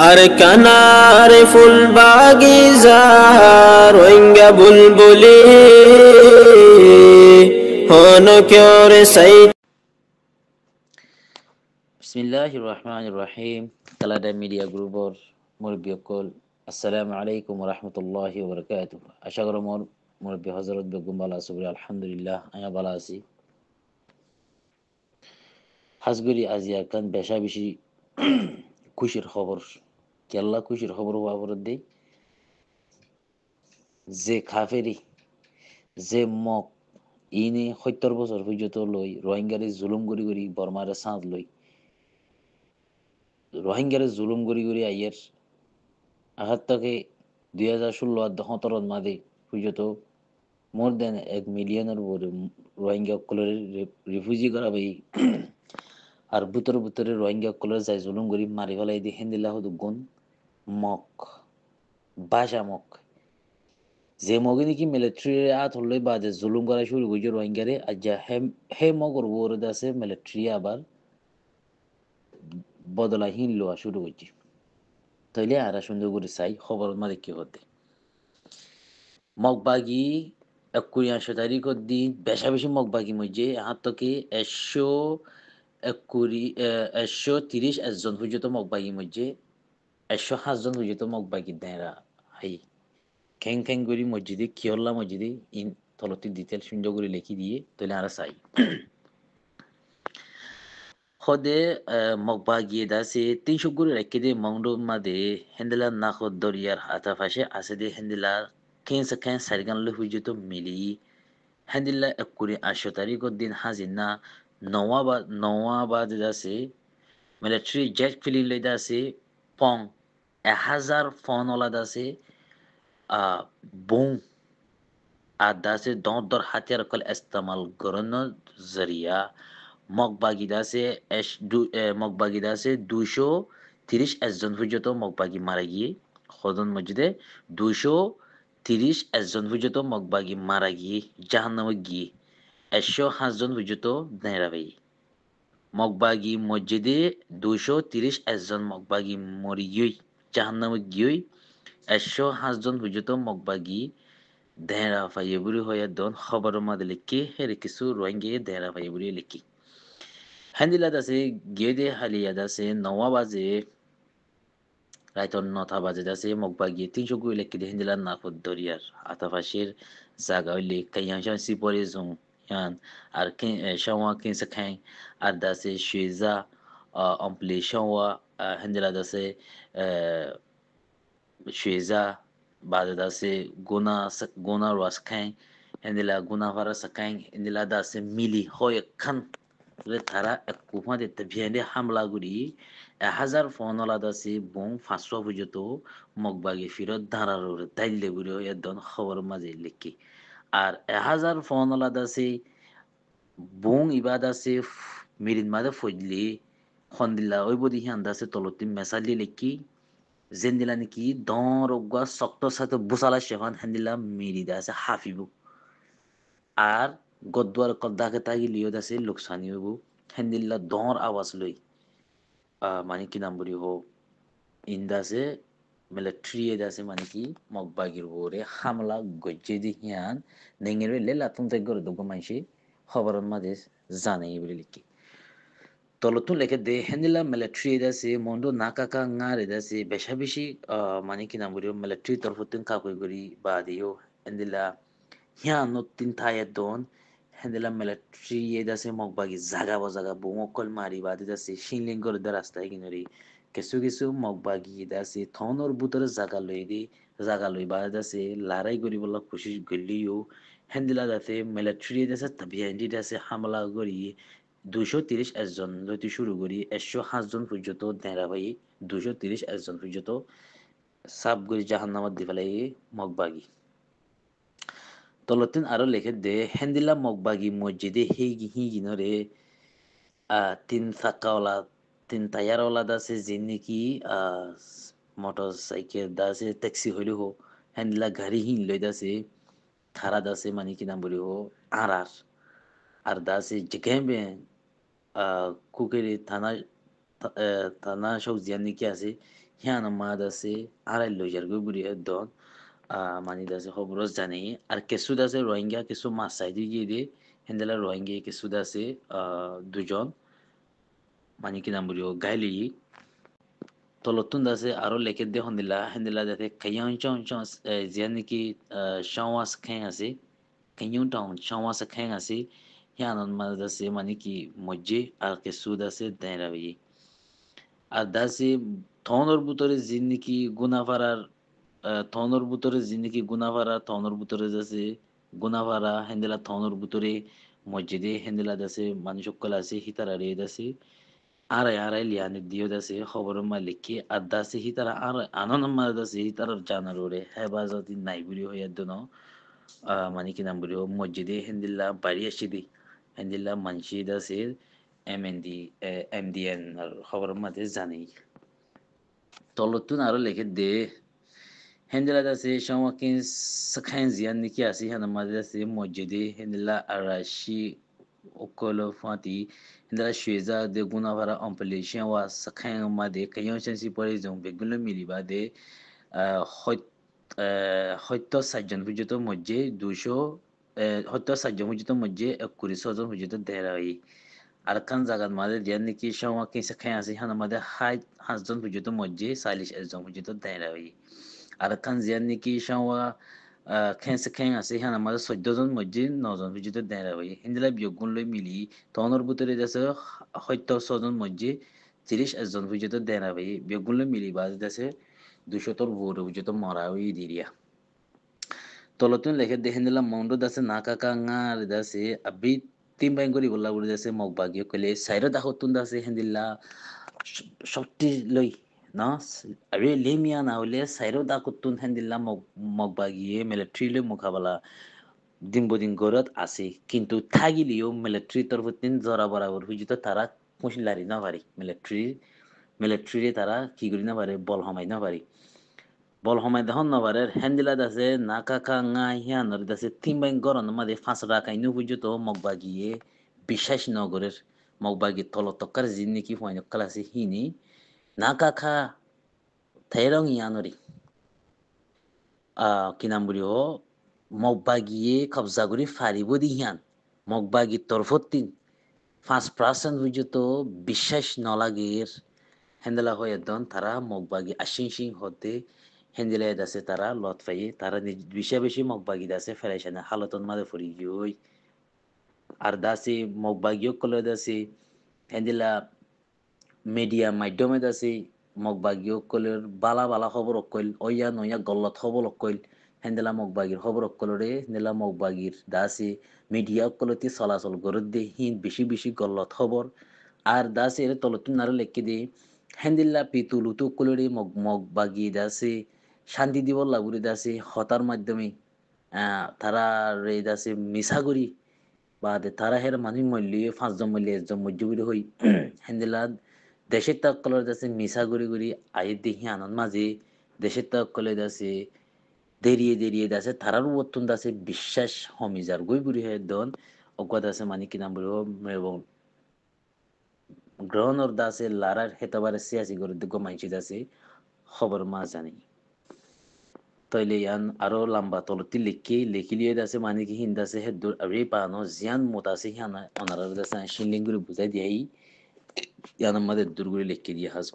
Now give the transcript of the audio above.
আর কানার ফুল বাগিচা রোহিঙ্গা বুলবুলি হন কেউরে সাই। বিসমিল্লাহির রহমানির রহিম। কালাডা মিডিয়া গ্রুপর মুরব্বীসকল আসসালামু আলাইকুম ওয়া রাহমাতুল্লাহি ওয়া বারাকাতুহু। আশা করি মুরব্বী হযরত বেগম বালা আছি। আলহামদুলিল্লাহ আয়া বালা আছি। হাজগরি আজিয়া কান বেশা বেশি খুশির খবর কেল্লা খুশির খবর হওয়া পরে যে খাফেরি যে মক ইনে ৭০ বছর পর্যন্ত লই রোহিঙ্গারে জুলুম করি করি বর্মারে সাঁত লই রোহিঙ্গারে জুলুম করি করি আইয়ের আঘাত থেকে 2016-17 মাদে পর্যন্ত মোর দেন 1 মিলিয়নের উপরে রোহিঙ্গা কলের রিফিউজি করা ভাই আর ভিতরে রোহিঙ্গা কলের যাই জুলুম করি মারি ফেলাই দি হেন্দিল্লা হতো গুণ মক বাসা মক যে মগে নাকি মিলিটারি আত হলে বাদে জুলুম করা শুরু করছে রোহিঙ্গারে আর যা হে মগর ওর আছে মিলিটারি আবার বদলাহীন লোয়া শুরু করছে তাইলে আরা সুন্দর করে চাই খবর মাঝে কি হতে মগবাগি 21 দিন বেশা বেশি মগবাগি মধ্যে হাত থেকে 130 একজন পর্যন্ত মগবাগি মধ্যে 107 জন পর্যন্ত মগবাগি দেয়রা হাই খ্যাং খ্যাং করি মসজিদে কিয়ল্লা মসজিদে ইন তলতি ডিটেল সুন্দর করে লিখি দিয়ে তাহলে আরা চাই খদে মগবাগি দাসে 300 করে রেখে দিয়ে মংডো মাদে হেন্দেলা নাখদ দরিয়ার হাতা ফাঁসে আছে দিয়ে হেন্দেলা কেন সারিগান লো হুইজতো মিলি হেন্দিল্লা 21 দিন হাজিনা নওয়াবাদ আছে মিলিটারি জেট ফিলি লইদা আছে পং 1000 ফোন ওলাদ আছে বুং আর দাসে দর হাতিয়ার কল ইস্তেমাল করানো জরিয়া মগবাগিদা আছে 230 একজন পর্যন্ত মগবাগি মারা গিয়ে সদন মসজিদে 230 একজন পর্যন্ত মগবাগি মারা গিয়ে জাহান্নামে গিয়ে 107 জন পর্যন্ত নেরাবাই মগবাগি মসজিদে 230 একজন মগবাগি মরি গিয়ে জাহান্নামে গিয়ে 107 জন পর্যন্ত মগবাগি দেহরা ফাইবুরি হয়ে দন খবর মাদে লিখি হেরে কিছু রোহিঙ্গা দেহরা ফাইবুরি লিখি হ্যান্দিলা দাসে গিয়ে দে হালিয়া দাসে নওয়া বাজে রাইতন 9টা বাজে দাসে মগবা গিয়ে 300 গুই লিখি দে হ্যান্দিলা নাফদ দরিয়ার আতাফাশের জাগা হইলে কাইয়াং শান্সি পরে জং ইয়ান আর শাওয়া কিনসা খাই আর দাসে শুয়েজা অম্পলে শাওয়া হ্যান্দিলা দাসে শুয়েজা বাজে দাসে গোনা রাস খাই হ্যান্দিলা গোনা ভারা সাকাই হ্যান্দিলা দাসে মিলি হয় খান তারা এক কুফা দিতে ভিয়ানে হামলা করি 1000 ফোনলা দাসে বং 500 পর্যন্ত মগবাগি ফিরত ধারার দাইলে বুড়ি একদম খবর মাঝে লিখি আর 1000 ফোনলা দাসে বং ইবাদ আছে মিরিন মাঝে ফজলি খন্দিল্লা ওই বদি হিয়ান দাসে তলতি মেসালি লিখি জেন্দিলা নাকি দর গা শক্তর সাথে বুসালা শেখান হেন্দিলা মিরি দাসে হাফিবু আর গদ্দার কদ্দাকে তাগি লিও দাসে লোকসানি হইব হেন্দিল্লা দর আওয়াজ লই মানে কি নাম বলি হো ইন্দাসে মিলিটারি দাসে মানে কি মগবাগির ওরে হামলা গজ্জে দি হিয়ান নেঙের লেলা তুম তাই করে দগো মাইসে খবরের মাঝে জানাই বলে লিখি তলতু লেখে দে হেন্দিলা মিলিটারি দাসে মন্ডো নাকাকা ngaরে দাসে বেশা বেশি মানে কি নাম বলি মিলিটারি তরফতিন কাকই করি বা দিও হেন্দিলা হিয়া নতুন থায়ে দন হেন্দিলা মিলিটারি দাসে মগবাগি জাগা বুমকল মারি বাদি দাসে শিনলিং করে দে রাস্তায় কিনরি কিছু মগবাগি দাসে থনর বুতরে জাগা লই বাদি দাসে লড়াই করি বলা কোশিশ গলিও হেন্দিলা দাসে মিলিটারি দাসে তবিয়ান্দি দাসে হামলা করি 230 একজন লইতে শুরু করি 107 জন পর্যন্ত নেরা ভাই 230 একজন পর্যন্ত সাব গরি জাহান্নামত দি ফেলাই মগবাগি তলতিন আরো লেখে দে হেন্দিলা মগবাগি মসজিদে হিগিনরে তিন টায়ারওয়ালা দাসে যে নাকি মোটর সাইকেল দাসে ট্যাক্সি হইলে হো হেন্দিলা গাড়ি হিন লই দাসে খারা দাসে মানে কি নাম বলি হো আর দাসে জিকেমবে কুকেরি থানা tana shau ziyan ni kya se hiana ma da se ara lojar go buri don mani da se hobro zani ar kesu da se rohingya kesu ma saidi gide hendela rohingya kesu da se dujon mani ki namburi o gaili tolotun da se aro leke de hendela da se kayan chon chon ziyan ni ki shawas khen ase kayan town shawas khen ase hiana ma da se mani ki mojje ar kesu da se dera আর দাসে থনর ভিতরে জিন্দিগি গুনাফারার থনর ভিতরে জিন্দিগি গুনাফারা থনর ভিতরে যাচ্ছে গুনাফারা হেন্দেলা থনর ভিতরে মসজিদে হেন্দেলা দাসে মানুষ সকল আছে হিতারা রে দাসে আড়াই আড়াই লিয়ানি দিও দাসে খবর মালিককে আর দাসে হিতারা আর আনন্দ মার দাসে হিতার জানার ওরে হেফাজতি নাই বুড়ি হইয়া দন মানে কি নাম বুড়ি মসজিদে হেন্দিল্লা বাড়ি আসি দি হেন্দিল্লা মানসি দাসে MDN আর খবর মাঝে জানি তলতুন আরো লেখে দে হেন্দিলা দাসে সমাকিন সাখাইন জিয়ান নিকি আসি হানা মাঝে দাসে মসজিদে হেন্দিলা আরাশি okolo fati hindala shweza de gunavara ompelation wa sakhang ma de kayon sensi pore jong begulo miliba de হয়তো সাতজন পর্যন্ত মধ্যে 200 হয়তো সাতজন পর্যন্ত মধ্যে 21 জন পর্যন্ত দেয় আর খান জায়গার মাঝে যে নাকি সময় কিছু খাই আছে হানা মাঝে হাজার পর্যন্ত মধ্যে 40 জন পর্যন্ত দেয় আর খান যে নাকি সময় খেঁচে খেঁ আছে হানা মাঝে 14 জন মধ্যে 9 জন পর্যন্ত দেয় হিন্দিলা বিয়োগুণ লই মিলি তহনর ভিতরে যাচ্ছে হয়তো 6 জন মধ্যে 30 জন পর্যন্ত দেয় বিয়োগুণ লই মিলি বাজ যাচ্ছে 200 তোর ভোরে পর্যন্ত মরা হয়ে দিরিয়া তলতুন লেখে দেখেন দিলাম মন্ড দাসে নাকা ngaর দাসে আবি timbang guri bola guri dase mok bagyo kole sairo da hotun dase hendilla shokti loi no are lemia na ole sairo da kutun hendilla mok bagye military le mukhabala দিনবদিন গরত আছে কিন্তু থাগিলিও মিলিটারি তরফতিন জরা বরাবর হুজিত তারা কুশলারি না পারি মিলিটারি তারা কি করি না পারে বল হমাই না পারি বল হমাই দহন না পারে হ্যান্ডিলা দাসে নাকা nga হিয়ানর দাসে তিনবাই গরন মাদে 5 টাকা ইনু হুজিত মগবাগিয়ে বিশ্বাস নগরের মগবাগি তলতকার জিন্নিকি হয়ন ক্লাসে হিনি নাকা থাইরং ইয়ানরি কিনামবুরিও মগবাগিয়ে কবজাগুরি ফারিব দিহিয়ান মগবাগি তরফতিন 5% পর্যন্ত বিশ্বাস নলাগের হ্যান্ডেলা হয়ে দন তারা মগবাগি আশিং হতে হ্যান্ডেলা দাসে তারা লত পাই তারা বেশি মগবাগি দাসে ফেরাইছানে হালতন মাদে ফুরি গই আর দাসে মগবাগিও কলে দাসে হ্যান্ডেলা মিডিয়া মাধ্যমে দাসে মগবাগিও কলের বালা খবর কইল ওয়া নয়া গলত খবর কইল হেন্দেলা মগবাগির খবর কলরে হেন্দেলা মগবাগির দাসে মিডিয়া কলতি চলাচল করে দে হিন বেশি গলত খবর আর দাসে এর তলতুন নারে লেখকে দে হেন্দিল্লা পিতুলুতু কলরে মগবাগি দাসে শান্তি দিব লাগুরি দাসে হতার মাধ্যমে তারা রে দাসে মিসাগুরি বা তারা হের মানুষ মূল্য 5 জন মূল্য 1 জন মধ্যগুরি হই হেন্দিল্লা দেশের তকলের দাসে মিসাগুরি আই দেখি আনন্দ মাঝে দেশের তকলে দাসে দেরিয়ে দাসে তারার উত্তন দাসে বিশ্বাস হমিজার গই বুড়ি হয়ে দন অজ্ঞা দাসে মানে কি নাম বুড়ি এবং গ্রহণর দাসে লারার হেতাবারে সিয়াসি করে দিগ মাইছি দাসে খবর মা জানি তইলে ইয়ান আরো লম্বা তলতি লিখিলিয়ে দাসে মানে কি হিন দাসে হে দূর আরে পানো জিয়ান মোতাসে হিয়ানা অনারার দাসে শিলিঙ্গুরি বুঝাই দিয়াই ইয়ান আমাদের দূরগুলি লিখে দিয়ে হাজ